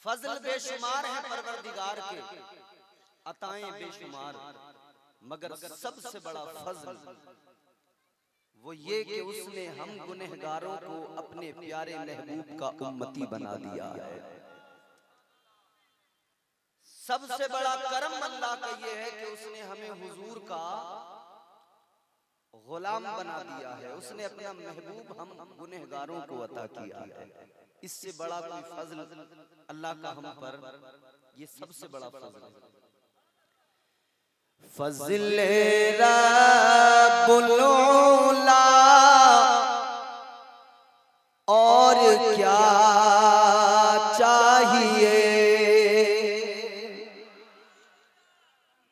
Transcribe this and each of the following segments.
फजल बेशुमार है परवरदिगार के, अताएं बेशुमार, मगर सबसे बड़ा फजल वो ये कि उसने हम गुनहगारों को अपने प्यारे महबूब का उम्मती बना दिया है। सबसे बड़ा करम अल्लाह का ये है कि उसने हमें हुजूर का गुलाम बना दिया है। उसने अपना महबूब हम गुनहगारों को अता किया है। इससे बड़ा कोई फजल अल्लाह का हम पर, ये सबसे बड़ा फजल है। फजल रब्बुल उला और क्या चाहिए।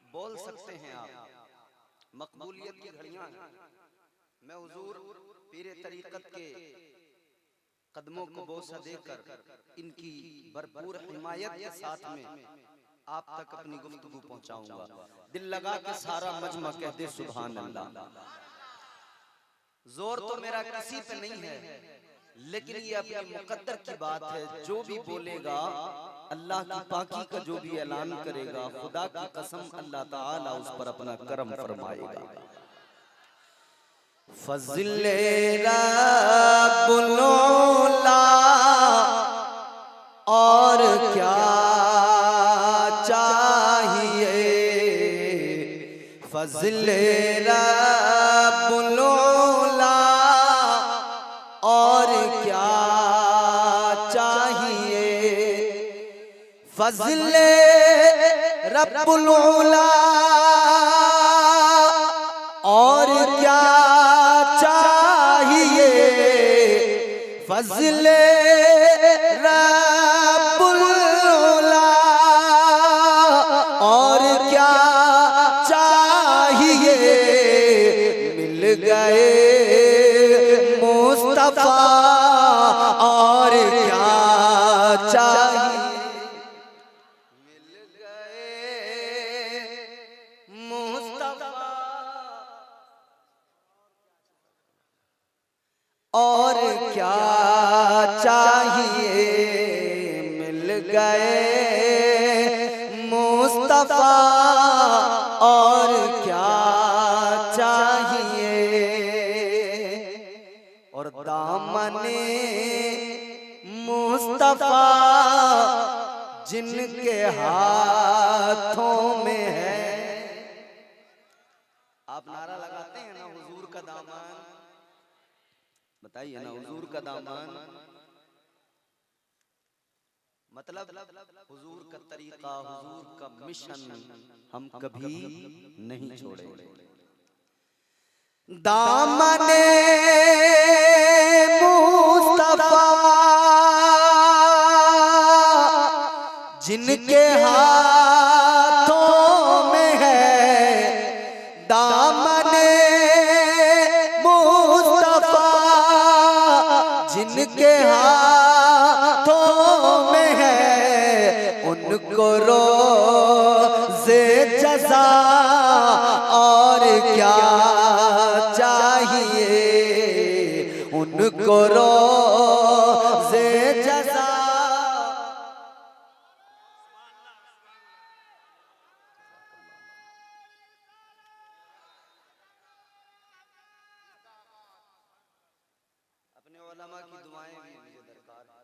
बोल सकते हैं आप, मकबूलियत की घड़ियां हैं। मैं हुजूर पीरे तरीकत के कदमों को बोसा देकर इनकी भरपूर हिमायत के साथ में आप तक अपनी गुफ्तगू पहुंचाऊंगा। दिल लगा के सारा मजमा कहते सुभान अल्लाह। जोर तो मेरा किसी पे नहीं है, लेकिन ये अपने मुकद्दर की बात है। जो भी बोलेगा अल्लाह की पाकी का, जो भी ऐलान करेगा, खुदा की कसम अल्लाह ताला उस पर अपना करम फरमाएगा। फज़ल रब्बुल उला और क्या चाहिए। फज़ल रब्बुल उला और क्या चाहिए। फज़ल रब्बुल उला और क्या चाहिए। फज़ल रब्बुल उला और क्या चाहिए। मिल गए मुस्तफा और क्या चाहिए। मिल गए मुस्तफा और क्या चाहिए। मिल गए मुस्तफा और क्या चाहिए। और दामने मुस्तफा जिनके हाथों में है। आप नारा लगाते हैं ना हुजूर का दामन, बताइए ना हुजूर का दामन, मतलब हुजूर का तरीका, हुजूर का मिशन हम कभी नहीं छोड़ेंगे। दामने मुस्तफा जिनके हाथों में है। दामने मुस्तफा जिनके हाथों में है। उनको रोज़े जज़ा और क्या चाहिए। उनको रोज़े जज़ा अपने उलमा की दुआएं भी मुझे दरकार है।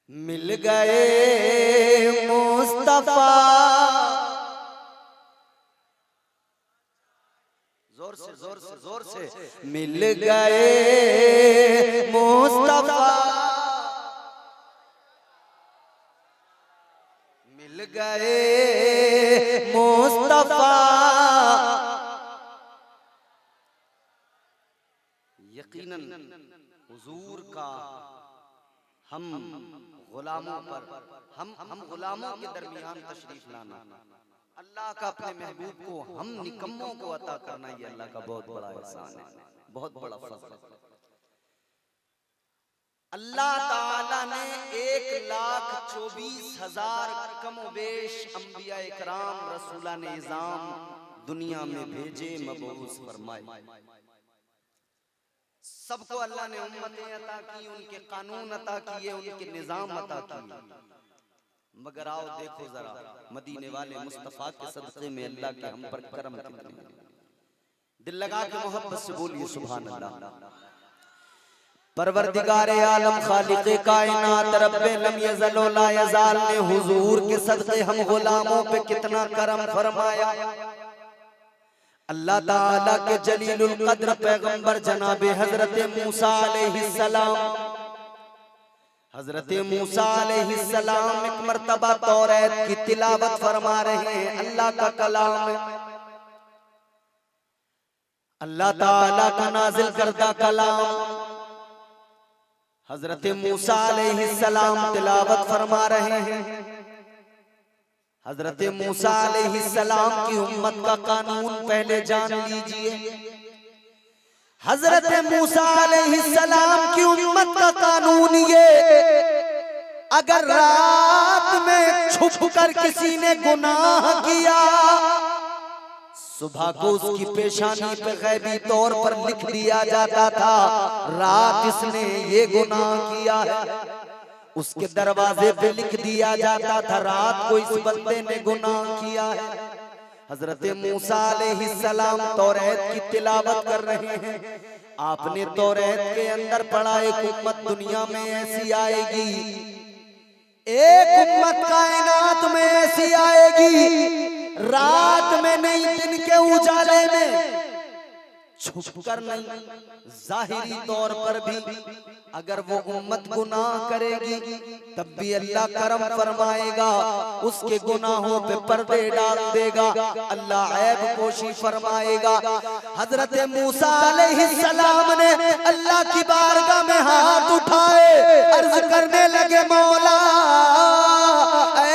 मिल गए मुस्तफा, जोर से जोर से जोर से। मिल गए मुस्तफा, मिल गए मुस्तफा। यकीनन हुजूर का हम गुलामों पर, हम गुलामों के दरमियान तशरीफ लाना, अल्लाह का अपने महबूब को हम निकम्मों को अता करना, ये अल्लाह का बहुत बड़ा एहसान है, बहुत बड़ा फज़ल है। अल्लाह ताला ने 1,24,000 कमोबेश अंबिया इकराम रसूलान निज़ाम दुनिया में भेजे, मबऊस फरमाए। सबको अल्लाह ने उम्मतें अता की, उनके कानून अता किए, उनके निज़ाम अता किए। मगर आओ देखो जरा मदीने वाले मुस्तफा के सदक़े में अल्लाह के हम पर करम कितने हैं। दिल लगा के मोहब्बत से बोलिए सुभान अल्लाह। परवरदिगारे आलम खालिक़े कायनात रब्बे लम यज़ल व ला यज़ाल ने हुजूर के सदक़े हम गुलामों पे कितना करम फरमाया। अल्लाह ताला के जलीलुल कद्र पैगंबर जनाबे हजरत मूसा अलैहिस्सलाम, हजरत मूसा अलैहिस्सलाम एक मर्तबा तौरात की तिलावत फरमा रहे हैं। अल्लाह का कलाम है, अल्लाह ताला का नाजिल करदा कलाम। हजरत मूसा अलैहिस्सलाम तिलावत फरमा रहे हैं। हजरत मूसा अलैहिस्सलाम की उम्मत का कानून पहले जान लीजिए। हजरत मूसा अलैहिस्सलाम की उम्मत का कानून ये, अगर रात में छुपकर किसी ने गुनाह किया, सुबह को उसकी पेशानी पे गैबी तौर पर लिख दिया जाता था रात इसने ये गुनाह किया है। उसके दरवाजे पे लिख दिया जाता था रात को इस बंदे ने गुनाह किया है। हजरत मूसा अलैहिस्सलाम तौरात की तिलावत कर रहे हैं। आपने तौरात के अंदर पढ़ा एक उम्मत दुनिया में ऐसी आएगी, एक उम्मत कायनात में ऐसी आएगी, रात में नहीं दिन के उजाले में, छुपकर नहीं जाहिरी तौर पर भी अगर वो उम्मत गुनाह करेगी तब भी अल्लाह करम फरमाएगा, उसके गुनाहों पे पर्दे डाल देगा, अल्लाह ऐब पोशी फरमाएगा। हजरत मूसा अलैहिस्सलाम ने अल्लाह की बारगाह में हाथ उठाए, अर्ज करने लगे मौला ऐ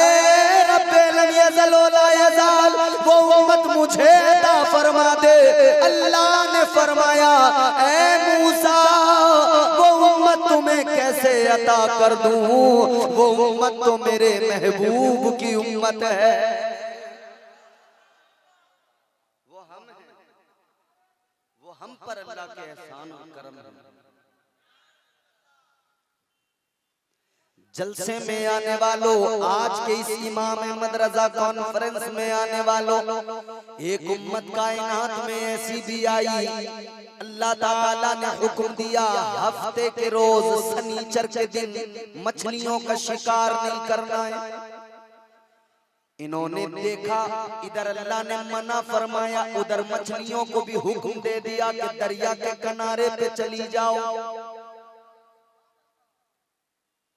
रब्बे लम यज़ल व ला यज़ाल, वो उम्मत मुझे अता फरमा दे। अल्लाह ने फरमाया ऐ मूसा वो उम्मत तुम्हें कैसे अता कर दूं, वो उम्मत तो मेरे महबूब की उम्मत है। वो हम पर अल्लाह के एहसान और करम है। जलसे में आने वालों, आज के इस इमाम अहमद रजा कॉन्फ्रेंस में आने वालों, एक उम्मत कायनात में ऐसी भी आई, अल्लाह ताला ने हुक्म दिया हफ्ते के रोज शनिचर के दिन मछलियों का शिकार नहीं करना है। इन्होंने देखा इधर अल्लाह ने मना फरमाया, उधर मछलियों को भी हुक्म दे दिया कि दरिया के किनारे पे चली जाओ।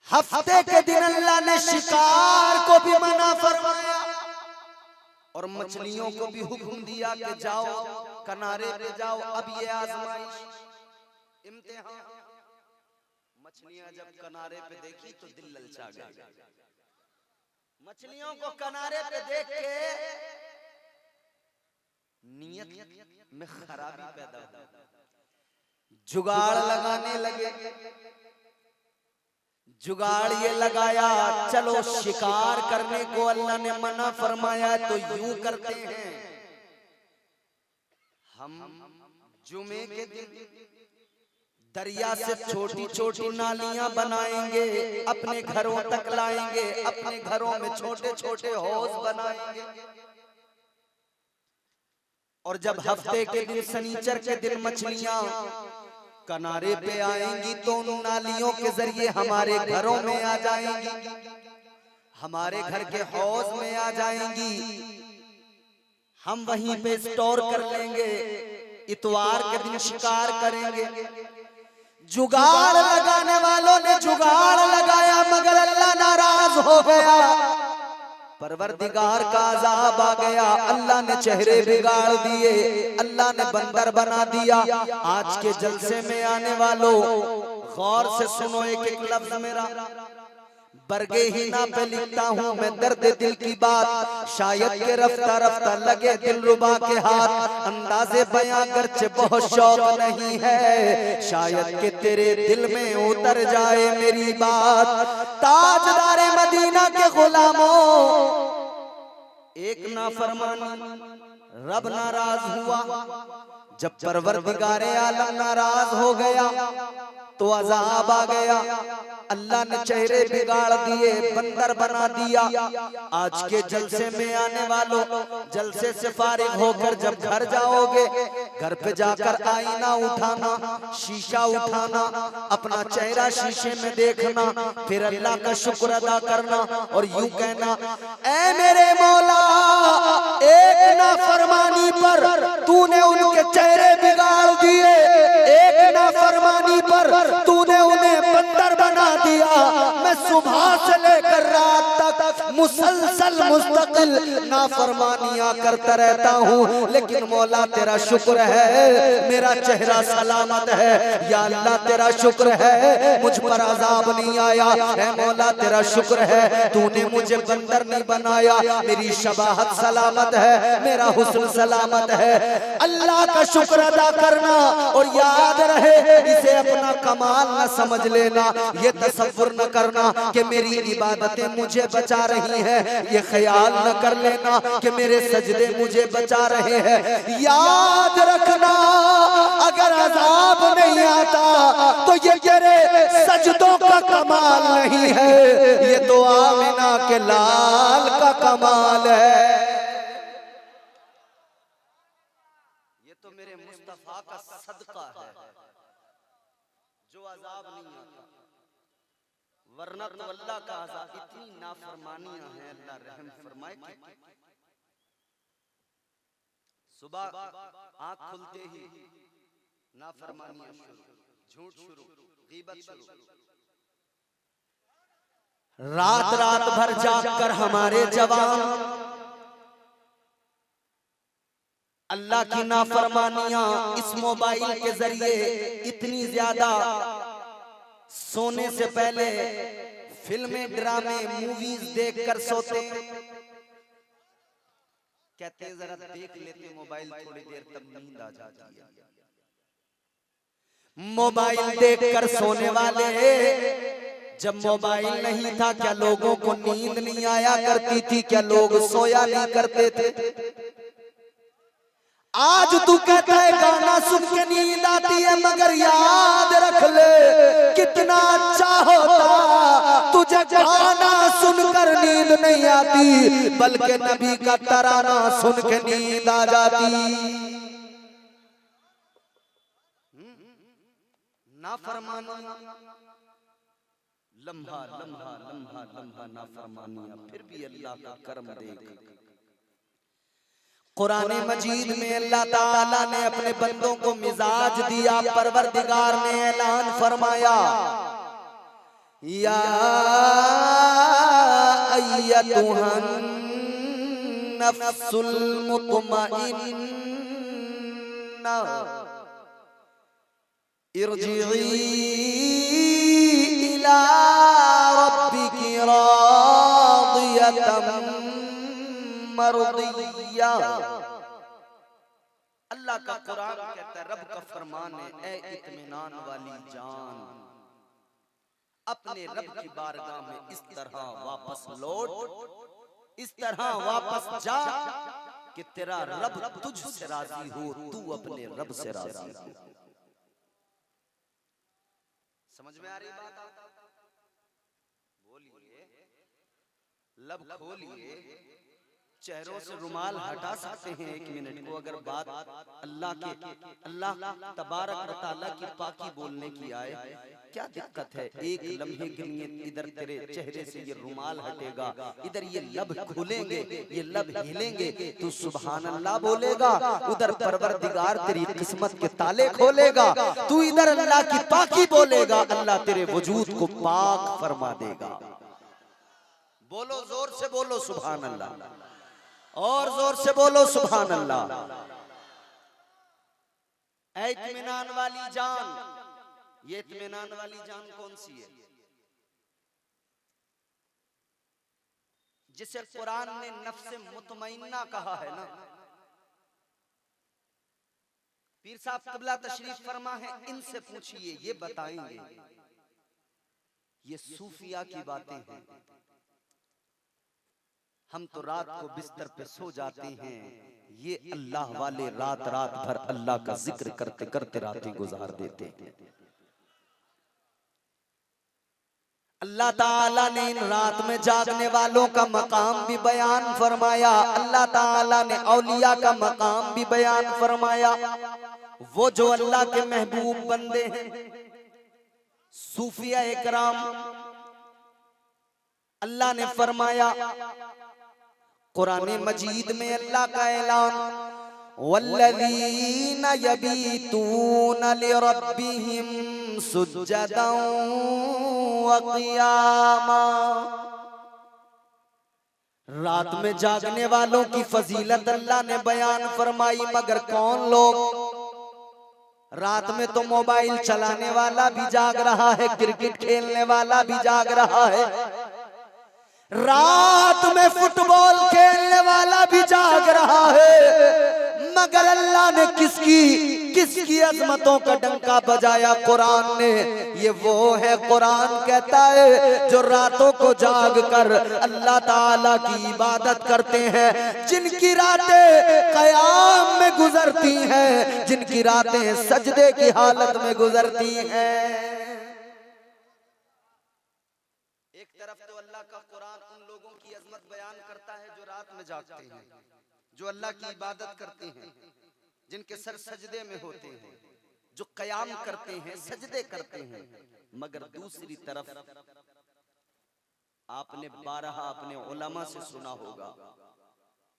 हफ्ते के दिन अल्लाह ने शिकार को भी मना फरमाया और मछलियों को भी हुक्म दिया कि जाओ किनारे पे जाओ। अब ये आजमाइश इम्तिहान, मछलियां जब किनारे पे देखी तो दिल ललचा गया। मछलियों को किनारे पे देख के नियत में खराबी पैदा हुई, जुगाड़ लगाने लगे। जुगाड़ ये लगाया, चलो शिकार करने को अल्लाह ने मना फरमाया तो यूं करते हैं, हम जुमे के दिन दरिया से छोटी छोटी नालियां बनाएंगे, अपने घरों तक लाएंगे, अपने घरों में छोटे छोटे हौज बनाएंगे। और जब हफ्ते के दिन शनिचर के दिन मछलियां किनारे पे आएंगी तो उन नालियों के जरिए हमारे घरों में आ जाएंगी, हमारे घर के हौज में आ जाएंगी, हम वहीं पे स्टोर कर लेंगे, इतवार के दिन शिकार करेंगे। जुगाड़ लगाने वालों ने जुगाड़ लगाया मगर अल्लाह नाराज हो गया, परवरदिगार का अज़ाब आ गया, अल्लाह ने चेहरे बिगाड़ दिए, अल्लाह ने बंदर बना दिया। आज के जलसे में आने वालों गौर से सुनो एक एक लफ्ज मेरा, बरगे ही ना पे लिखता हूँ मैं दर्द दिल की बात, शायद के रफ्ता रफ्ता लगे दिल रुबा के हाथ, अंदाज़े बयां गर्चे बहुत शौक नहीं है, शायद के तेरे दिल में उतर जाए मेरी बात। ताजदारे मदीना के गुलामों, एक नाफरमानी रब नाराज हुआ, जब परवरदिगारे आलम नाराज हो गया तो अजाब आ गया, अल्लाह ने चेहरे बिगाड़ दिए, बंदर बना दिया। आज के जलसे में आने वालों, जलसे से फारिग होकर जब घर जाओगे, घर पे जाकर आईना उठाना, शीशा उठाना, अपना चेहरा शीशे में देखना, फिर अल्लाह का शुक्र अदा करना और यूं कहना, ऐ मेरे मौला, एक नाफरमानी पर तूने उनके चेहरे बिगाड़ दिए, एक नाफरमानी पर तूने उन्हें बंदर बना दिया। मैं सुबह से लेकर रात तक मुसलसल मुस्तकिल नाफरमानियां करता रहता हूँ, लेकिन मौला तेरा शुक्र है मेरा चेहरा सलामत है। या अल्लाह तेरा शुक्र है मुझ पर अजाब नहीं आया। है मौला तेरा शुक्र है तूने मुझे बंदर नहीं बनाया, मेरी शबाहत सलामत है, मेरा हुस्न सलामत है। अल्लाह का शुक्र अदा करना और याद रहे इसे अपना कमाल न समझ लेना, ये तसव्वुर न करना कि मेरी इबादतें मुझे बचा रही हैं, ये ख्याल न कर लेना कि मेरे सजदे मुझे बचा रहे हैं। याद रखना अगर अजाब नहीं आता तो ये तेरे सजदों का कमाल नहीं है, ये तो आमिना के लाल का कमाल है। ये तो मेरे मुस्तफा का सदका है जो अजाब नहीं आता, वरना तो अल्लाह का अजाब, इतनी नाफरमानियां हैं। अल्लाह रहम फरमाए कि सुबह आंख खुलते ही नाफरमानियां शुरू, झूठ शुरू, गीबत शुरू, रात रात भर जागकर हमारे जवान अल्लाह की नाफरमानियां इस मोबाइल के जरिए इतनी ज्यादा, सोने से पहले फिल्में, ड्रामे, मूवीज देखकर सोते, कहते हैं जरा देख लेते मोबाइल थोड़ी देर, तब नींद आ जाती है। मोबाइल देखकर सोने वाले, जब मोबाइल नहीं था क्या लोगों को नींद नहीं आया करती थी? क्या लोग सोया नहीं करते थे? आज तू कहता है गाना सुन के नींद आती है, मगर याद रख ले कितना अच्छा होता तुझे गाना सुनकर नींद नहीं आती, बल्कि नबी का तराना सुन के नींद आ जाती। नाफरमानियां, लम्हा लम्हा लम्हा लम्हा नाफरमानियां, फिर भी अल्लाह का करम देख। कुरान मजीद में अल्लाह ताला ने अपने बंदों को मिजाज दिया, परवरदिगार ने ऐलान फरमाया, या अय्यतुहन नफ्सुल मुतमइन्ना इरजिई इला रब्बिकी रादियतम मरदिया। अल्लाह का कुरान कहता है, रब का फरमान है, ऐ इत्मीनान वाली जान, अपने रब की बारगाह में इस तरह वापस लौट, इस तरह वापस जा कि तेरा रब तुझसे राजी हो, तू अपने रब से राजी हो। समझ में आ रही बात? बोलिए, लब खोलिए, चेहरों से रुमाल हटा सकते हैं एक मिनट को, अगर बात अल्लाह तबारक व तआला की पाकी बोलने की आए, क्या दिक्कत है? एक लम्हे के लिए इधर तेरे चेहरे से ये रुमाल हटेगा, इधर ये लब खुलेंगे, ये लब हिलेंगे, तू सुभान अल्लाह बोलेगा, उधर परवरदिगार तेरी किस्मत के ताले खोलेगा, तू इधर अल्लाह की पाकी बोलेगा, अल्लाह तेरे वजूद को पाक फरमा देगा। बोलो, जोर से बोलो सुभान अल्लाह, और जोर से बोलो सुभान अल्लाह। ऐ इत्मीनान वाली जान, ये इत्मीनान वाली जान कौन सी है? जिसे कुरान ने नफ्से मुतमइन्ना कहा है ना। पीर साहब क़िबला तशरीफ फरमा है, इनसे पूछिए, ये बताएंगे। ये सूफिया की बातें हैं। हम तो रात को बिस्तर पे सो जाते हैं, ये अल्लाह वाले रात रात भर अल्लाह का जिक्र करते करते रातें गुजार देते हैं। अल्लाह ताला ने इन रात में जागने वालों का मकाम भी बयान फरमाया। अल्लाह ताला ने औलिया का मकाम भी बयान फरमाया। वो जो अल्लाह के महबूब बंदे हैं, सूफिया इकराम, अल्लाह ने फरमाया कुरान मजीद में अल्लाह का ऐलान, वल्लज़ीना यबीतूना लिरब्बिहिम सुज्जदन व क़ियामा। रात में जागने वालों की फजीलत अल्लाह ने बयान फरमाई। मगर कौन लोग? रात में तो मोबाइल चलाने वाला भी जाग रहा है, क्रिकेट खेलने वाला भी जाग रहा है, रात में फुटबॉल खेलने वाला भी जाग रहा है। मगर अल्लाह ने किसकी अजमतों का डंका बजाया? कुरान ने। ये वो है, कुरान कहता है, जो रातों को जाग कर अल्लाह ताला की इबादत करते हैं, जिनकी रातें क़याम में गुजरती हैं, जिनकी रातें सजदे की हालत में गुजरती हैं। एक तरफ तो अल्लाह का कुरान उन लोगों की अजमत बयान करता है जो रात में जागते हैं, जो अल्लाह की इबादत करते हैं, जिनके सर सजदे में होते हैं, जो क़याम करते हैं, सजदे करते हैं। मगर दूसरी तरफ आपने बारहा अपने उलमा से सुना होगा,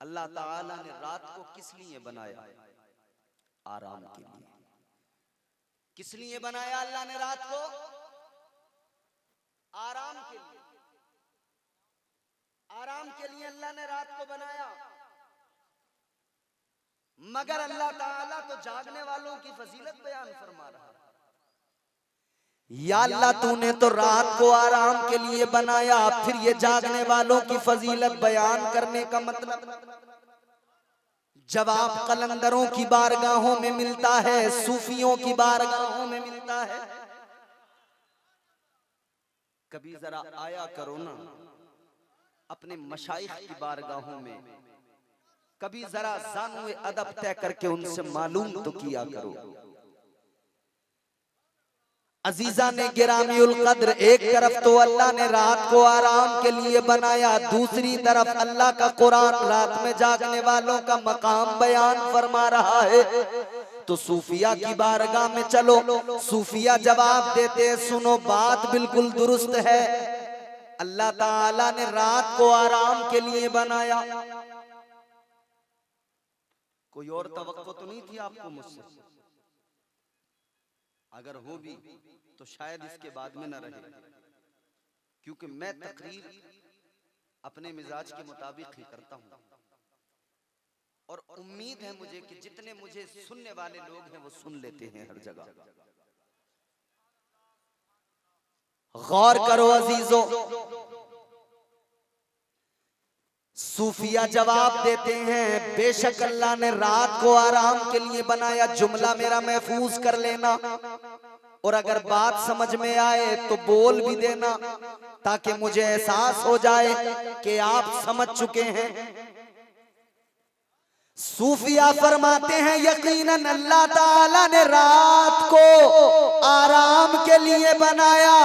अल्लाह ताला ने रात को किस लिए बनाया? आराम के लिए। किस लिए बनाया अल्लाह ने रात को? आराम के लिए। आराम के लिए अल्लाह ने रात को बनाया। मगर अल्लाह ताला तो जागने वालों की फजीलत बयान फरमा रहा है। या अल्लाह तूने तो रात को आराम के लिए बनाया, फिर ये जागने वालों की फजीलत बयान करने का मतलब? जवाब कलंदरों की बारगाहों में मिलता है, सूफियों की बारगाहों में मिलता है। कभी जरा आया करो ना अपने मशाइख की बारगाहों में, कभी जरा ज़ानुए अदब तय करके उनसे मालूम तो किया करो। अजीजा ने गिरामीउल कद्र, एक तरफ तो अल्लाह ने रात को आराम के लिए बनाया, दूसरी तरफ अल्लाह का कुरान रात में जागने वालों का मकाम बयान फरमा रहा है। तो सूफिया की बारगाह में चलो, सूफिया जवाब देते हैं, सुनो बात बिल्कुल दुरुस्त है, अल्लाह ताला ने रात को आराम के लिए बनाया। कोई और तवक्को तो नहीं थी आपको मुझसे? अगर हो भी तो शायद इसके बाद में न रहे, क्योंकि मैं तकरीर अपने मिजाज के मुताबिक ही करता हूं, और उम्मीद है मुझे कि जितने मुझे सुनने वाले लोग हैं वो सुन लेते हैं हर जगह। गौर करो अजीजों, सूफिया जवाब देते हैं, बेशक अल्लाह ने रात को आराम के लिए बनाया। जुमला मेरा महफूज कर लेना, और अगर बात समझ में आए तो बोल भी देना, ताकि मुझे एहसास हो जाए कि आप समझ चुके हैं। सूफिया फरमाते हैं, यकीनन अल्लाह ताला ने रात को आराम के लिए बनाया,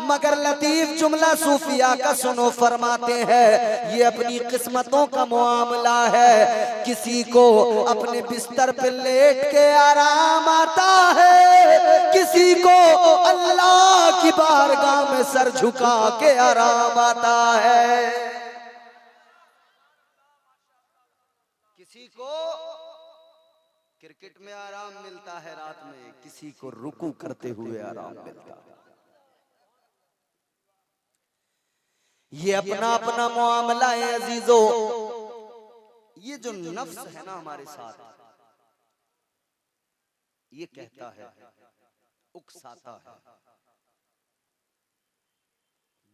मगर लतीफ जुमला सूफिया का सुनो, फरमाते हैं ये अपनी किस्मतों का मामला है। किसी को अपने बिस्तर पे लेट के आराम आता है, किसी को अल्लाह की बारगाह में सर झुका के आराम आता है। किसी को क्रिकेट में आराम मिलता है रात में, किसी को रुकू करते हुए आराम मिलता है। ये अपना अपना मामला है अजीजों। ये जो नफ्स है ना हमारे साथ, ये कहता है, उकसाता है,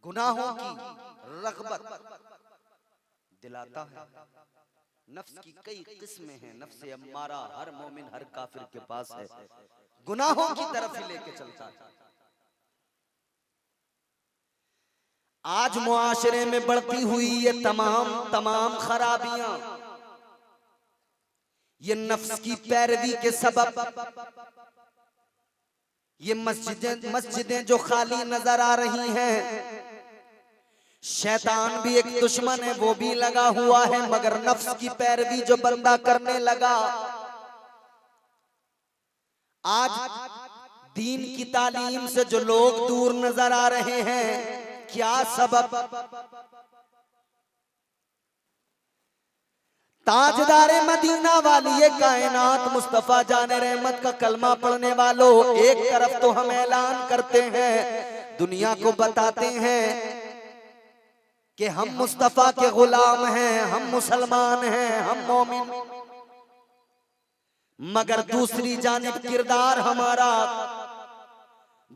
गुनाहों की रग़बत दिलाता है। नफ्स की कई किस्में हैं, नफ्स अम्मारा हर मोमिन हर काफिर के पास है, गुनाहों की तरफ ही लेके चलता है। आज मुआशरे में बढ़ती हुई ये तमाम खराबियां, ये नफ्स की पैरवी के सबब, ये मस्जिदें जो खाली नजर आ रही हैं, शैतान भी एक दुश्मन है, वो भी लगा हुआ है, मगर नफ्स की पैरवी जो बंदा करने लगा, आज दीन की तालीम से जो लोग दूर नजर आ रहे हैं, क्या सबब? ताजदारे मदीना वाली ये कायनात मुस्तफा जाने रहमत का कलमा पढ़ने वालों, एक तरफ तो हम ऐलान करते हैं, दुनिया को बताते हैं कि हम मुस्तफा के गुलाम हैं, हम मुसलमान हैं, हम मोमिन, मगर दूसरी जानिब किरदार हमारा,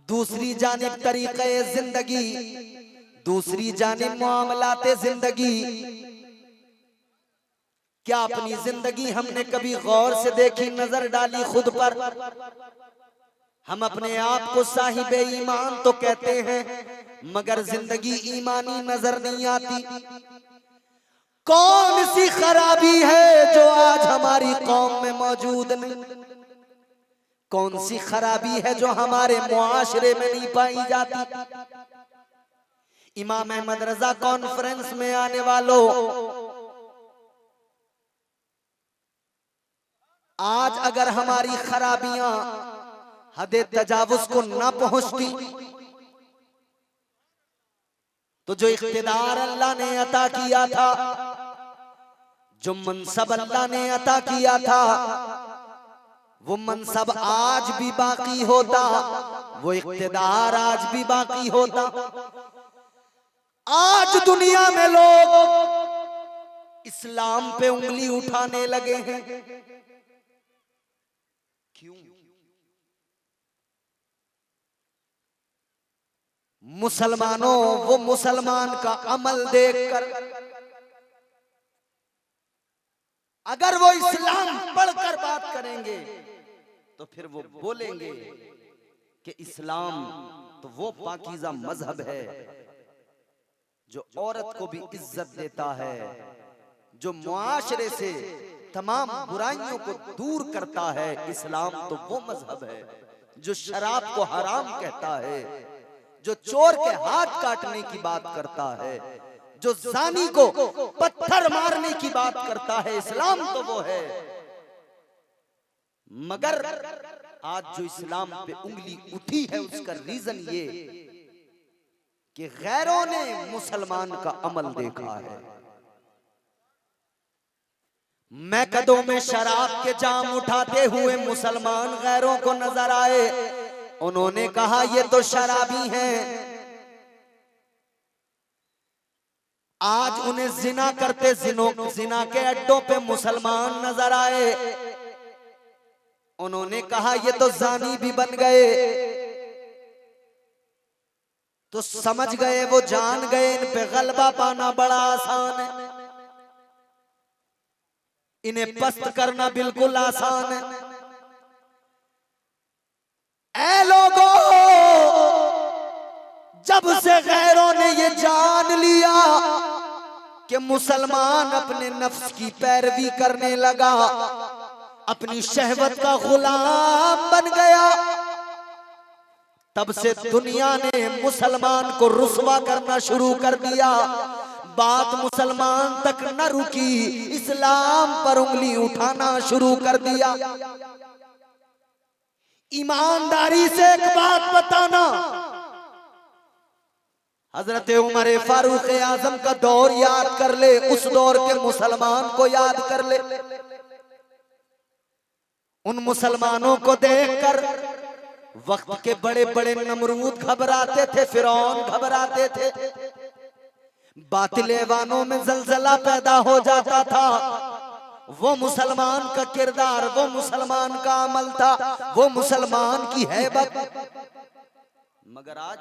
दूसरी जानिब तरीक़े जिंदगी, दूसरी जानिब मामलाते जिंदगी, क्या अपनी जिंदगी हमने कभी गौर से देखी, नजर डाली खुद पर? हम अपने आप को साहिबे ईमान तो कहते हैं, मगर जिंदगी ईमानी नजर नहीं आती। कौन सी खराबी है जो आज हमारी कौम में मौजूद नहीं? कौन सी खराबी है जो हमारे मुआशरे में नहीं पाई जाती? इमाम अहमद रजा कॉन्फ्रेंस में आने वालों, आज अगर हमारी खराबियां हदे तजावुज को ना पहुंचती तो जो इख्तिदार अल्लाह ने अता किया था, जो मनसब अल्लाह ने अता किया था, वो मनसब आज भी बाकी होता, वो इख्तिदार आज भी बाकी होता। आज दुनिया में लोग इस्लाम पे उंगली उठाने लगे हैं, क्यों? मुसलमानों, वो मुसलमान का अमल देखकर, अगर वो इस्लाम पढ़कर बात करेंगे तो फिर वो बोलेंगे कि इस्लाम तो वो पाकीज़ा मजहब है जो औरत को भी इज्जत देता है, जो मुआशरे से तमाम बुराइयों को दूर करता है। इस्लाम तो वो मजहब है जो शराब को हराम कहता है, जो चोर के हाथ काटने की बात करता है, जो जानी को पत्थर मारने की बात करता है। इस्लाम तो वो है, मगर आज जो इस्लाम पे उंगली उठी है उसका रीजन ये कि गैरों ने मुसलमान का अमल देखा है। मैकदों में शराब के जाम उठाते हुए मुसलमान गैरों को नजर आए, उन्होंने कहा ये तो शराबी हैं। आज उन्हें जिना करते जिना के अड्डों पे मुसलमान नजर आए, उन्होंने कहा ये तो जानी भी बन गए। तो समझ गए, वो जान गए इन पे गलबा पाना बड़ा आसान है, इन्हें पस्त करना बिल्कुल आसान है। ऐ लोगों, जब से गैरों ने ये जान लिया कि मुसलमान अपने नफ्स की पैरवी करने लगा, अपनी शहवत का गुलाम बन गया, तब से दुनिया ने मुसलमान को रुस्वा करना शुरू कर दिया। बात मुसलमान तक न रुकी, इस्लाम पर उंगली उठाना शुरू कर दिया। ईमानदारी से एक बात बताना, हजरत उमर फारूक आजम का दौर याद कर ले, उस दौर के मुसलमान को याद कर ले। उन मुसलमानों को देखकर वक्त के बड़े बड़े नमरूद घबराते थे, फिरौन घबराते थे, बातिलेवानों में जलजला पैदा हो जाता था। वो मुसलमान का किरदार, वो मुसलमान का अमल था, वो मुसलमान की हैबत। मगर आज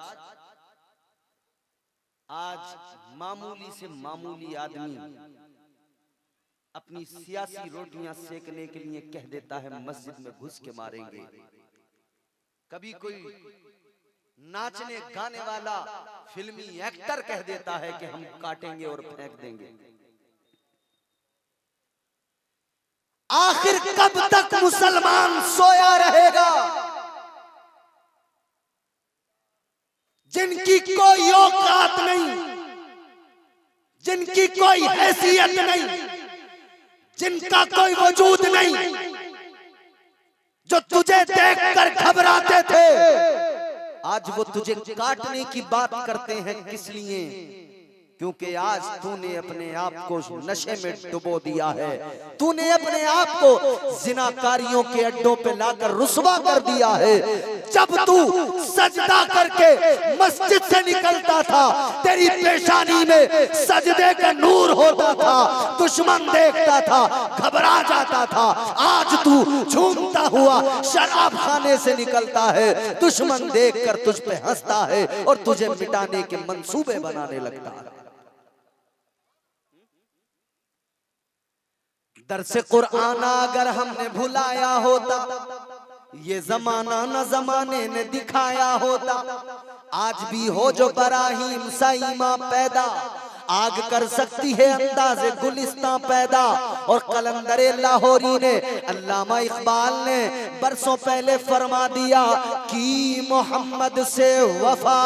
मामूली से मामूली आदमी अपनी सियासी रोटियां सेकने के लिए कह देता है मस्जिद में घुस के मारेंगे। कभी कोई नाचने गाने वाला फिल्मी एक्टर कह देता है कि हम काटेंगे और फेंक देंगे। आखिर कब तक मुसलमान सोया रहेगा? जिनकी कोई औकात नहीं, जिनकी कोई हैसियत नहीं, जिनका कोई वजूद नहीं, जो तुझे देखकर घबराते थे, आज वो तुझे काटने की बात करते हैं। किस लिए? क्योंकि आज तूने अपने आप को नशे में डुबो दिया है, तूने अपने आप को जिनाकारियों के अड्डों पे लाकर रुस्वा कर दिया है। जब तू सजदा करके मस्जिद से निकलता था, तेरी पेशानी में सजदे का नूर होता था, दुश्मन देखता था घबरा जाता था। आज तू झूमता हुआ शराब खाने से निकलता है, दुश्मन देखकर तुझ पे हंसता है और तुझे मिटाने के मंसूबे बनाने लगता है। दर्से कुरान अगर हमने भुलाया होता, ये जमाना न जमाने ने दिखाया होता। आज भी हो जो बराहीम साइमा पैदा, आग कर सकती है अंदाज़े गुलिस्तां पैदा। और कलंदरे लाहौरी ने, अल्लामा इकबाल ने बरसों पहले फरमा दिया कि मोहम्मद से वफा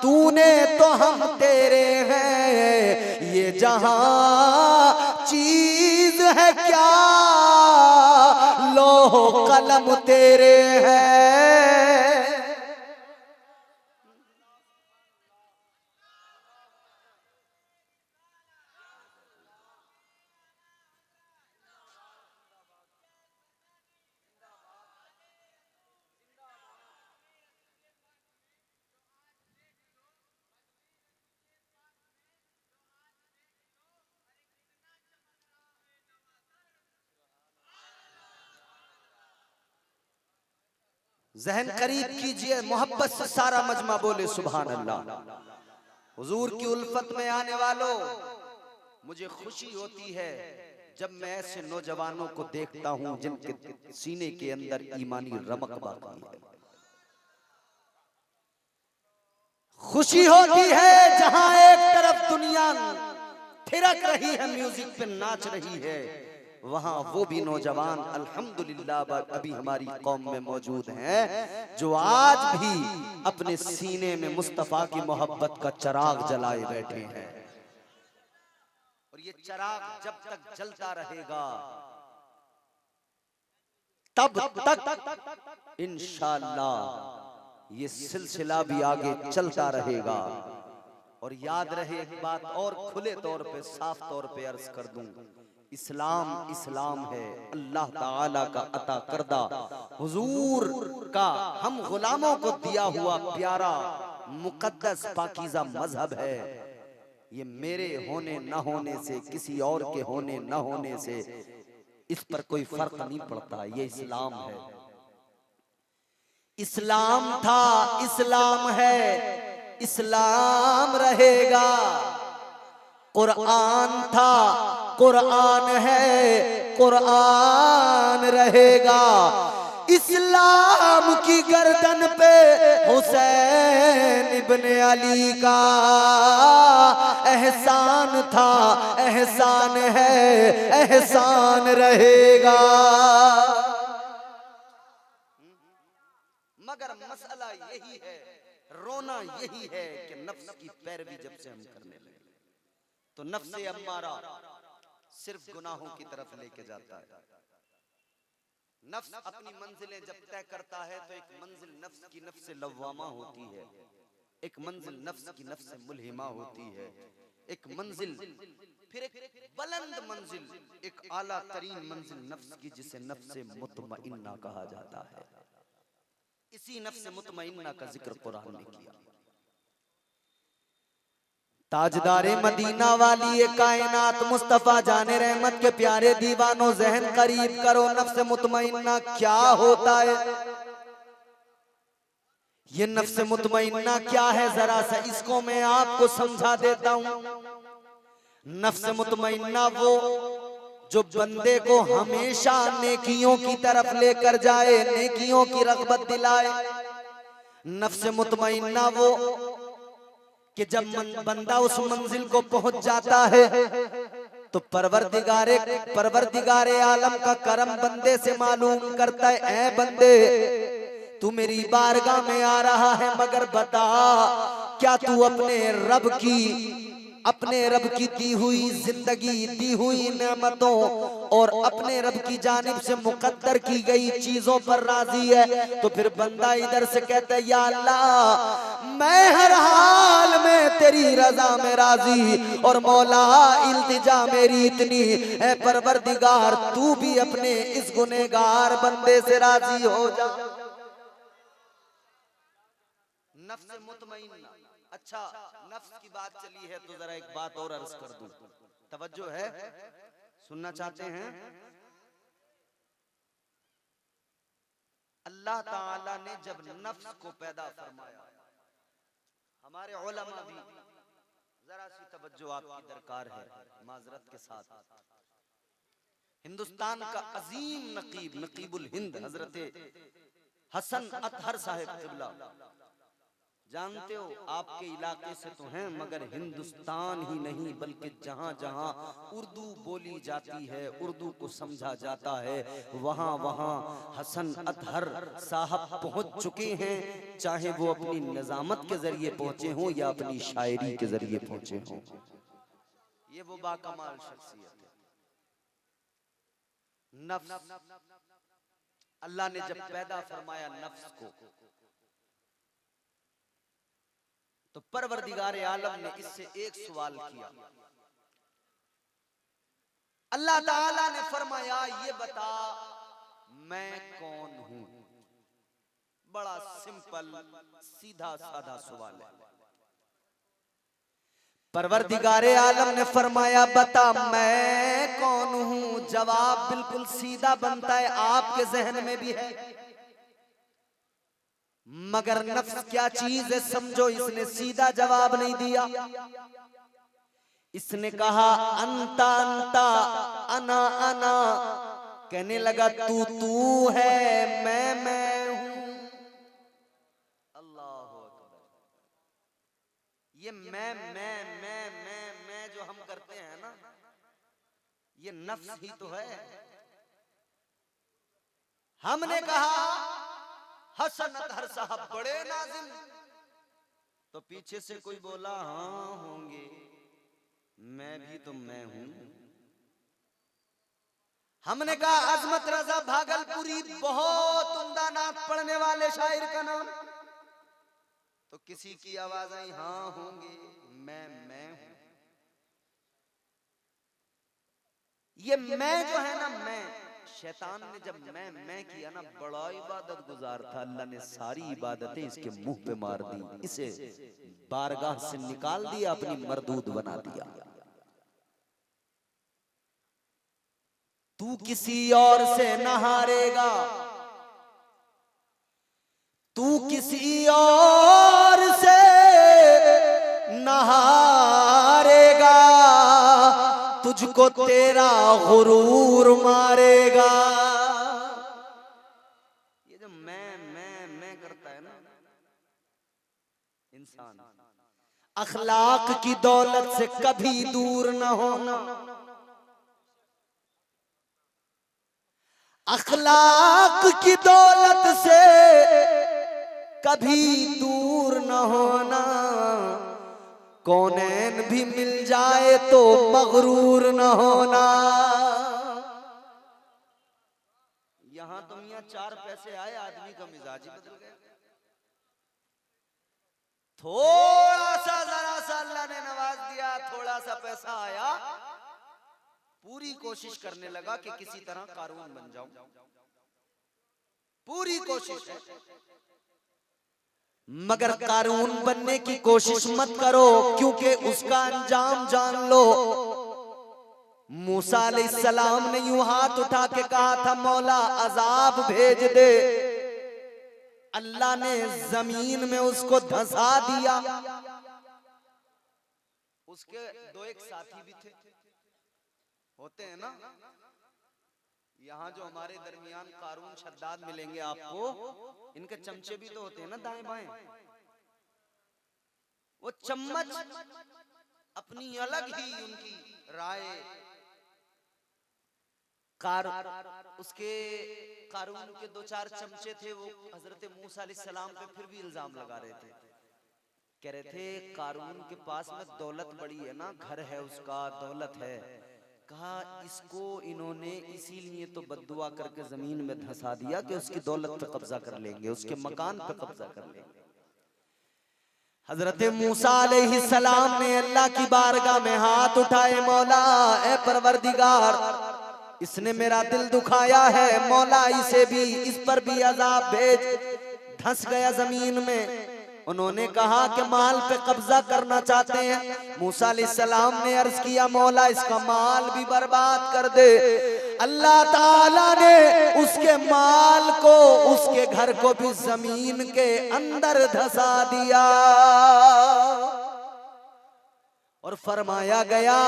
तूने तो हम तेरे हैं, ये जहां चीज है क्या लोहो कलम तेरे हैं। जहन करीब कीजिए, मोहब्बत से सारा मजमा बोले सुभान अल्लाह। हुजूर की उल्फत में आने वालों, मुझे खुशी होती है जब मैं ऐसे नौजवानों को देखता हूं जिनके सीने के अंदर ईमानी रमक बाकी है। खुशी होती है जहां एक तरफ दुनिया थिरक रही है, म्यूजिक पे नाच रही है, वहां वो भी नौजवान अल्हम्दुलिल्लाह अभी हमारी कौम में मौजूद हैं जो आज भी अपने सीने में मुस्तफा की मोहब्बत का चिराग जलाए बैठे हैं। और ये चिराग जब तक जलता रहेगा तब तक इंशाअल्लाह ये सिलसिला भी आगे चलता रहेगा। और याद रहे एक बात और खुले तौर पे साफ तौर पे अर्ज कर दूं, इस्लाम इस्लाम है, अल्लाह ताला का अता करदा हुजूर का हम गुलामों को दिया हुआ प्यारा मुकद्दस पाकीज़ा मजहब है। ये मेरे होने न होने से, किसी और के होने न होने से इस पर कोई फर्क नहीं पड़ता। ये इस्लाम है, इस्लाम था, इस्लाम है, इस्लाम रहेगा। कुरान था, कुरान है, कुरान रहेगा। इस्लाम की गर्दन पे हुसैन इब्ने अली का एहसान था, एहसान है, एहसान रहेगा। मगर मसला यही है, रोना यही है कि नफ्स की पैरवी जब से हम करने लगे तो नफ्स अम्मारा सिर्फ गुनाहों की तरफ लेके जाता है। नफ्स अपनी मंजिलें जब तय करता है तो एक मंजिल नफ्स की नफ्स लव्वामा होती है, एक मंजिल नफ्स की नफ्स मुल्हिमा होती है, एक मंजिल फिर एक बुलंद मंजिल, एक आला तरीन मंजिल नफ्स की जिसे नफ्स मुतमइन्ना कहा जाता है। इसी नफ्स मुतमइन्ना का जिक्र कुरान ने किया। ताजदारे मदीना वाली कायनात मुस्तफा जाने रहमत के प्यारे दीवानों, जहन करीब करो, नफ्स मुतमइन्ना क्या होता है? ये नफ्स मुतमइन्ना क्या है, जरा सा इसको मैं आपको समझा देता हूं। नफ्स मुतमइन्ना वो जो बंदे को हमेशा नेकियों की तरफ लेकर जाए, नेकियों की रग़बत दिलाए। नफ्स मुतमइन्ना वो कि जब बंदा उस मंजिल को पहुंच जाता है तो परवरदिगारे आलम का करम बंदे से मालूम करता है, ऐ बंदे तू मेरी बारगाह में आ रहा है, मगर बता क्या तू अपने रब की अपने रब की दी हुई जिंदगी, दी हुई नेमतों और अपने रब की जानिब से मुकद्दर की गई चीजों पर राजी है, तो फिर बंदा इधर से कहता है या अल्लाह मैं हर हाल में तेरी रजा में राजी, और मौला इल्तिजा मेरी इतनी है परवरदिगार तू भी अपने इस गुनहगार बंदे से राजी हो जा। नफ्स मुतमइन्ना। अच्छा, नफ्स की बात चली है तो जरा एक बात और अर्ज कर दूं, तवज्जो है, सुनना चाहते हैं? अल्लाह ताला ने जब नफ्स को पैदा फरमाया, हमारे उलमा भी जरा सी तवज्जो आपकी दरकार है माजरत के साथ। हिंदुस्तान का अजीम नकीब, नकीबुल हिंद हजरत हसन अतहर साहिब क़िबला, जानते हो आपके इलाके से तो हैं, मगर हिंदुस्तान ही नहीं बल्कि जहां जहां उर्दू बोली जाती है, उर्दू को समझा जाता है, वहां वहां हसन अतहर साहब पहुंच चुके हैं, चाहे वो अपनी निजामत के जरिए पहुंचे हों या अपनी शायरी के जरिए पहुंचे हों। ये वो बाकमाल शख्सियत है। नफ्स, अल्लाह ने जब पैदा फरमाया नफ्स को, तो परवरदिगार आलम ने इससे एक सवाल किया। अल्लाह ताला ने फरमाया ये बता मैं कौन हूं। बड़ा सिंपल सीधा साधा सवाल है। परवरदिगार आलम ने फरमाया बता मैं कौन हूं। जवाब बिल्कुल सीधा बनता है, आपके जहन में भी है, मगर नफ्स क्या चीज है समझो। इसने सीधा जवाब नहीं दिया, इसने कहा अंता अंता अना अना, कहने लगा तू तू है मैं हूं। अल्लाह अकबर। ये मैं जो हम करते हैं ना, ये नफ्स ही तो है। हमने कहा हसन अतहर साहब बड़े नाज़िम, तो पीछे से कोई बोला हाँ होंगे, मैं भी तो मैं हूं। हमने कहा अजमत रजा भागलपुरी, बहुत उम्दा नात पढ़ने वाले शायर का नाम, तो किसी की आवाज आई हाँ होंगे, मैं हूं। ये मैं जो है ना, मैं शैतान ने जब मैं किया ना, बड़ा इबादत गुजार था, अल्लाह ने सारी इबादतें इसके मुंह पे मार दी, इसे बारगाह से निकाल दिया, अपनी मरदूद बना दिया। तू किसी और से न हारेगा, तू किसी और से न हारेगा, तुझको तेरा गुरूर मारेगा। ये जो मैं करता है ना इंसान, अखलाक की दौलत से कभी दूर न होना, अखलाक की दौलत से कभी दूर न होना, कौनैन भी मिल जाए तो मगरूर न होना। यहां तो मियां 4 पैसे आए, आदमी का मिजाज ही बदल गया। थोड़ा सा जरा सा अल्लाह ने नवाज दिया, थोड़ा सा पैसा आया, पूरी कोशिश करने लगा कि किसी तरह कारून बन जाऊं, पूरी कोशिश है। मगर कारून बनने की कोशिश मत करो, क्योंकि उसका अंजाम जान लो। मूसा अलैहिस्सलाम ने यूं हाथ उठा के कहा था मौला अजाब भेज दे, अल्लाह ने जमीन में उसको धंसा दिया। उसके 2 एक साथी भी थे, होते हैं ना यहाँ जो हमारे दरमियान कारून शद्दाद मिलेंगे आपको, इनके चमचे भी तो होते हैं ना दाएं बाएं, वो चम्मच अपनी अलग ही उनकी राय, उसके कारून के 2-4 चमचे थे, वो हजरत मूसा अलैहिस्सलाम पे फिर भी इल्जाम लगा रहे थे। कह रहे थे कारून के पास में दौलत बड़ी है ना, घर है उसका, दौलत है। कहा इसको इन्होंने इसीलिए तो बद्दुआ करके जमीन में धंसा दिया कि उसकी दौलत पे कब्जा कर लेंगे, उसके मकान पे कब्जा कर लेंगे। हजरत मूसा अलैहिस्सलाम ने अल्लाह की बारगाह में हाथ उठाए, मौला ए परवरदिगार, इसने मेरा दिल दुखाया है, मौला इसे भी, इस पर भी अजाब भेज। धंस गया जमीन में। उन्होंने कहा कि माल पे कब्जा करना चाहते हैं। मूसा अलैहिस्सलाम ने अर्ज किया, मौला इसका माल भी बर्बाद कर दे। अल्लाह ताला ने उसके माल को, उसके घर को भी जमीन के अंदर धंसा दिया और फरमाया गया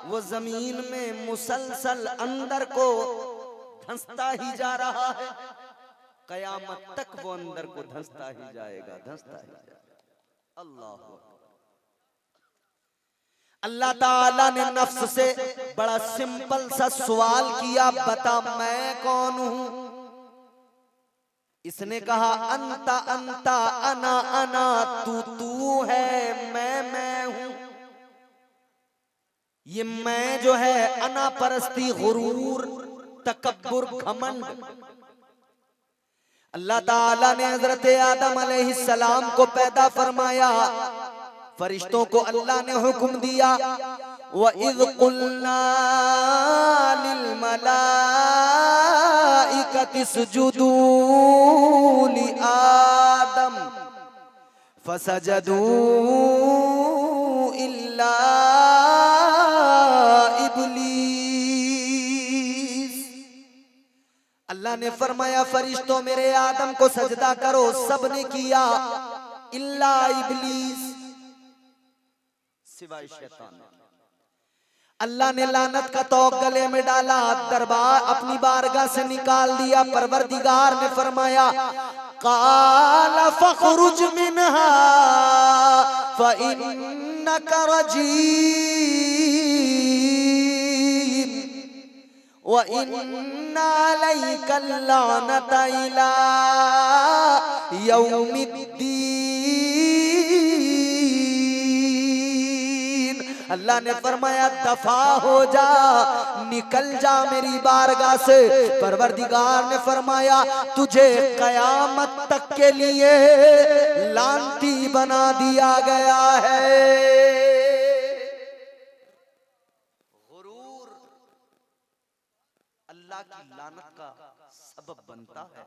वो जमीन में मुसलसल अंदर को धंसता ही जा रहा है, कयामत तक वो अंदर को धंसता ही जाएगा, धंसता ही जाएगा। अल्लाह अल्लाह ताला ने नफ्स से बड़ा सिंपल सा सवाल किया, बता मैं कौन हूं? इसने कहा अंता अंता अना अना, तू है, मैं हूं। ये मैं जो है अना परस्ती, गुरूर, तकब्बुर, घमंड। अल्लाह ताला ने हजरत आदम अलैहिस्सलाम को पैदा फरमाया, फरिश्तों को अल्लाह ने हुक्म दिया, व इज़ क़ुल्ना लिल मलाइकति इसजुदू लि आदम फसजदू इल्ला इब्लीस। अल्लाह ने फरमाया फरिश्तों मेरे आदम को सजदा करो, सबने किया इल्ला इब्लीस, सिवाय शैतान। अल्लाह ने लानत का तौक गले में डाला, दरबार अपनी बारगाह से निकाल दिया। परवरदिगार ने फरमाया क़ाल फ़ख़रुज मिन्हा फ़इन्नका रजीम व इन्ना अलैका लानता इला यौमिद्दीन। अल्लाह ने फरमाया दफा हो जा, निकल जा मेरी बारगाह से। परवरदिगार ने फरमाया तुझे कयामत तक के लिए लानती बना दिया गया है। गुरूर अल्लाह की लानत का सबब बनता है।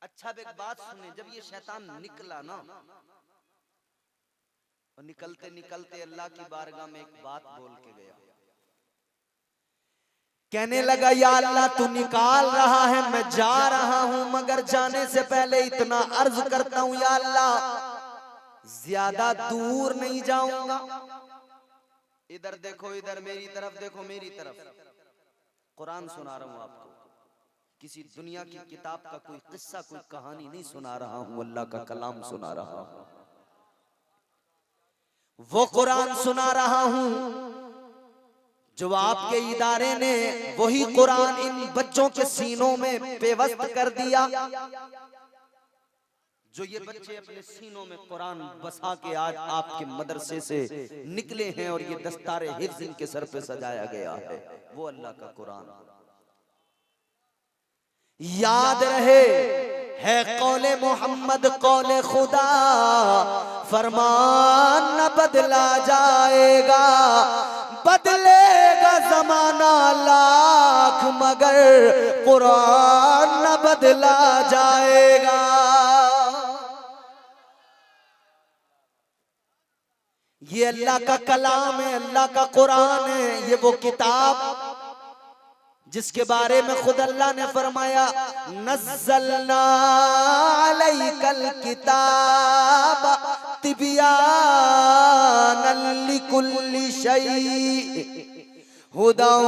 अच्छा एक बात सुने, जब ये शैतान निकला ना, और निकलते निकलते अल्लाह की बारगाह में एक बात बोल के गया, कहने लगा या अल्लाह तू निकाल रहा है, मैं जा रहा हूं, मगर जाने से पहले इतना अर्ज करता हूं या अल्लाह ज्यादा दूर नहीं जाऊंगा। इधर देखो, इधर मेरी तरफ देखो, मेरी तरफ कुरान सुना रहा हूं आपको, किसी दुनिया की किताब का कोई किस्सा, कोई कहानी नहीं सुना रहा हूं, अल्लाह का कलाम सुना रहा हूं। वो कुरान सुना रहा हूं जो आपके इदारे ने वही कुरान इन बच्चों के सीनों में पेवस्त कर दिया। जो ये बच्चे अपने सीनों में कुरान बसा के आज आपके मदरसे से निकले हैं और ये दस्तारे हिफ्ज़ इनके सर पे सजाया गया है, वो अल्लाह का कुरान। याद रहे है कौले मोहम्मद कौले खुदा, फरमान न बदला जाएगा, बदलेगा जमाना लाख मगर कुरान न बदला जाएगा। ये अल्लाह का कलाम है, अल्लाह का कुरान है, ये वो किताब जिसके बारे में खुद अल्लाह ने फरमाया नज़्ज़लना अलैकल किताब तिबयानन लिकुल्लि शै हुदन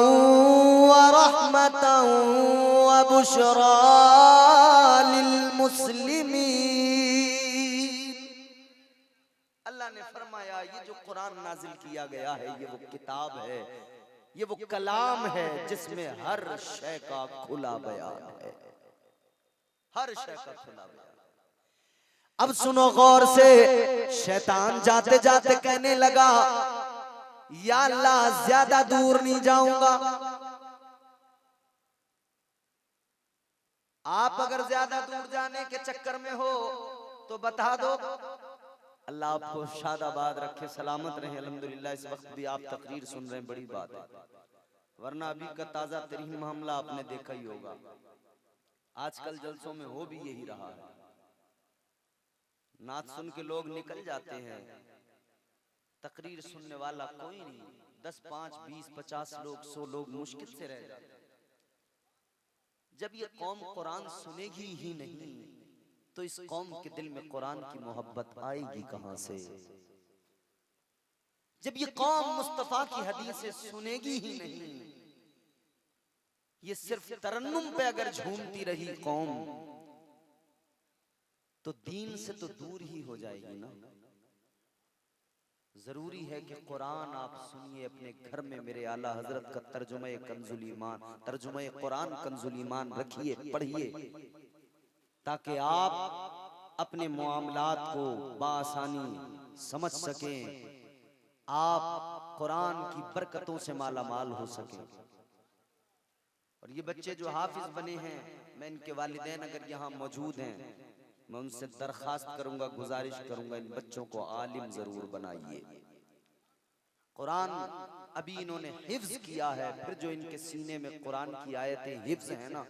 व रहमतन व बुशरा लिल मुस्लिमीन। अल्लाह ने फरमाया ये जो कुरान नाजिल किया गया है, ये वो किताब है, ये वो कलाम है जिसमें हर शय का खुला बयान है, हर शय का खुला बयान। अब सुनो गौर से, शैतान जाते जाते कहने लगा, या अल्लाह ज्यादा दूर नहीं जाऊंगा, आप अगर ज्यादा दूर जाने के चक्कर में हो तो बता दो। अल्लाह आपको शादाबाद रखे, सलामत रहे। अल्हम्दुलिल्लाह इस वक्त भी आप तकरीर सुन रहे हैं, बड़ी बात है, वरना अभी का ताजा तरीन मामला आपने देखा ही होगा। आजकल जलसों में हो भी यही रहा है, नात सुन के लोग निकल जाते हैं, तकरीर सुनने वाला कोई नहीं, 10, 5, 20, 50 लोग, 100 लोग मुश्किल से रह जाते। जब ये कौम कुरान सुनेगी ही नहीं तो इस कौम के दिल में कुरान की मोहब्बत आएगी कहां से? जब ये कौम मुस्तफा की हदीसें सुनेगी ही नहीं, ये सिर्फ तरन्नुम पे अगर झूमती रही कौम तो दीन से तो दूर ही हो जाएगी ना। जरूरी है कि कुरान आप सुनिए अपने घर में। मेरे आला हजरत का तर्जुमे कंजुल ईमान, तर्जुमे कुरान कंजुल ईमान रखिए, पढ़िए, ताकि आप अपने मामलात को बासानी समझ सकें, आप कुरान की बरकतों से माला माल हो सकें। और ये बच्चे जो हाफिज बने हैं, मैं इनके वालिदैन अगर यहाँ मौजूद हैं, मैं उनसे दरखास्त करूंगा, गुजारिश करूंगा, इन बच्चों को आलिम जरूर बनाइए। कुरान अभी इन्होंने हिफ्ज किया है, फिर जो इनके सीने में कुरान की आयतें हिफ्ज है ना,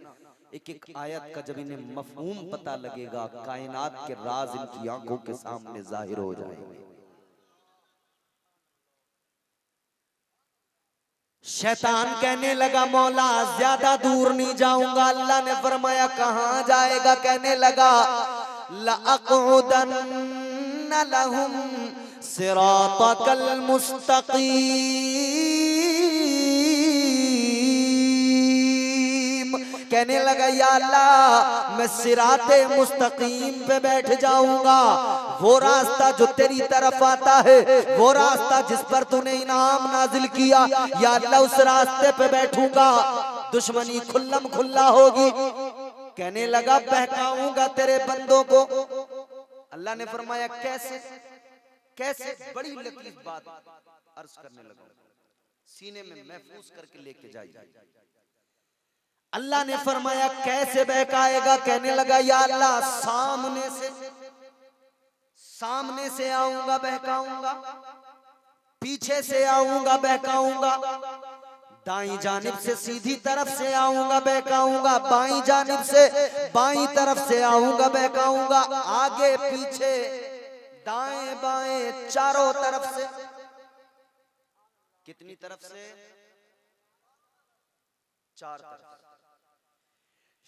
एक एक आयत का जब इन्हें मफहूम पता लगेगा, कायनात के राज इनकी आंखों के सामने जाहिर हो जाएंगे। शैतान कहने लगा, मौला ज्यादा दूर नहीं जाऊंगा। अल्लाह ने फरमाया, कहां जाएगा? कहने लगा, लअक़उदन्न लहुम सिरातकल मुस्तक़ीम। कहने लगा, या अल्लाह मैं सिराते मुस्तकीम पे बैठ जाऊंगा, वो रास्ता जो तेरी तरफ आता है, वो रास्ता जिस पर तूने इनाम नाजिल किया, या अल्लाह उस रास्ते पे बैठूंगा, दुश्मनी खुल्लम खुल्ला होगी। कहने लगा, बहकाऊंगा तेरे बंदों को। अल्लाह ने फरमाया, कैसे कैसे? बड़ी लतीफ बात अर्ज करने लगा, सीने में महफूज करके लेके जाइए। अल्लाह ने फरमाया, कैसे बहकाएगा? कहने लगा, या अल्लाह सामने से आऊंगा बहकाऊंगा, पीछे से आऊंगा बहकाऊंगा, दाईं जानिब से सीधी तरफ से आऊंगा बहकाऊंगा, बाईं जानिब से बाईं तरफ से आऊंगा बहकाऊंगा, आगे पीछे दाएं बाएं चारों तरफ से। कितनी तरफ से? 4 तरफ।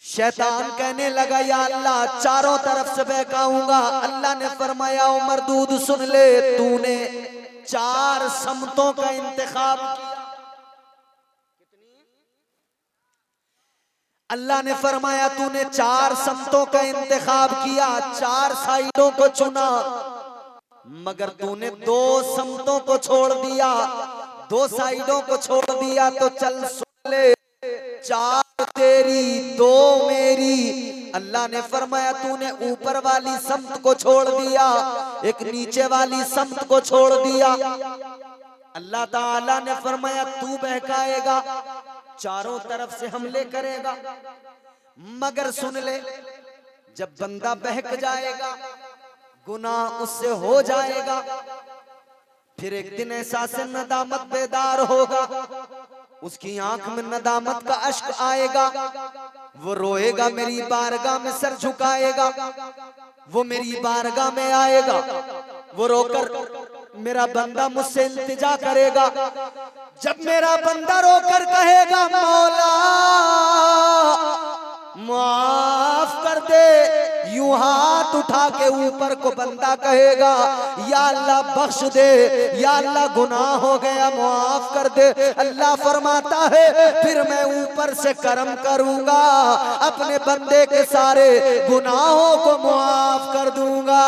शैतान कहने लगा, या अल्लाह चारों तरफ से बहकाऊंगा। अल्लाह ने फरमाया, ओ मरदूद सुन ले, तूने 4 समतों का इंतखाब किया। अल्लाह ने फरमाया, तूने 4 समतों का इंतखाब किया, 4 साइडों को चुना, मगर तूने 2 समतों को छोड़ दिया, 2 साइडों को छोड़ दिया। तो चल सुन ले, 4 तेरी 2 मेरी। अल्लाह ने फरमाया, तूने ऊपर वाली समत को छोड़ दिया, एक नीचे वाली समत को छोड़ दिया। अल्लाह ताला ने फरमाया, तू बहकाएगा, चारों तरफ से हमले करेगा, मगर सुन ले, जब बंदा बहक जाएगा, गुनाह उससे हो जाएगा, फिर एक दिन एहसास नदामत बेदार होगा, उसकी आंख में नदामत का अश्क आएगा, वो रोएगा, मेरी बारगाह में सर झुकाएगा, वो मेरी बारगाह में आएगा, वो रोकर मेरा बंदा मुझसे इल्तिजा करेगा। जब मेरा बंदा रोकर कहेगा, मौला माफ कर दे, यूं हाथ उठा के ऊपर को बंदा कहेगा, या अल्लाह बख्श दे, या अल्लाह गुनाह हो गया माफ कर दे। अल्लाह फरमाता है, फिर मैं ऊपर से करम करूंगा, अपने बंदे के सारे गुनाहों को माफ कर दूंगा।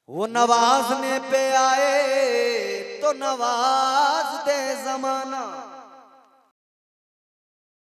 वो नवाजने पे आए तो तो नवाज दे जमाना।